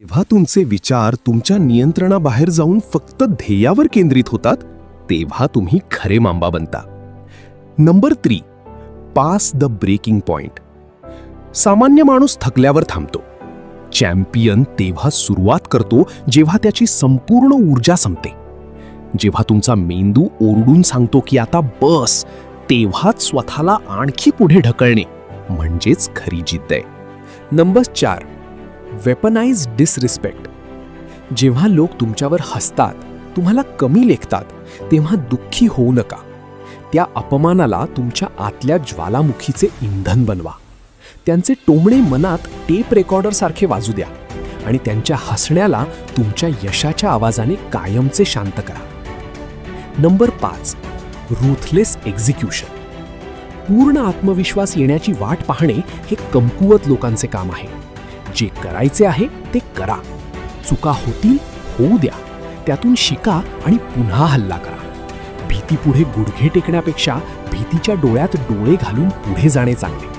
जेव्हा तुमचे विचार तुमच्या नियंत्रणाबाहेर जाऊन फक्त ध्येयावर केंद्रित होतात तेव्हा तुम्ही खरे मांबा बनता. Number 3, pass the breaking point. सामान्य माणूस थकल्यावर थांबतो. चॅम्पियन तेव्हा सुरुवात करतो जेव्हा त्याची संपूर्ण ऊर्जा संपते. जेव्हा तुमचा मेंदू ओरडून सांगतो की आता बस, तेव्हाच स्वतःला आणखी पुढे ढकलणे म्हणजेच खरी जिद्द आहे. Number 4, weaponize disrespect. जेव्हा लोक तुमच्यावर हसतात, तुम्हाला कमी लेखतात, तेव्हा दुःखी होऊ नका. त्या अपमानाला तुमच्या आतल्या ज्वालामुखीचे इंधन बनवा. त्यांचे टोमणे मनात टेप रेकॉर्डरसारखे वाजू द्या आणि त्यांच्या हसण्याला तुमच्या यशाच्या आवाजाने कायमचे शांत करा. Number 5, ruthless execution. पूर्ण आत्मविश्वास येण्याची वाट पाहणे हे कमकुवत लोकांचे काम आहे. जे करायचे आहे ते करा. चुका होतील, होऊ द्या. त्यातून शिका आणि पुन्हा हल्ला करा. भीतीपुढे गुडघे टेकण्यापेक्षा भीतीच्या डोळ्यात डोळे घालून पुढे जाणे चांगले.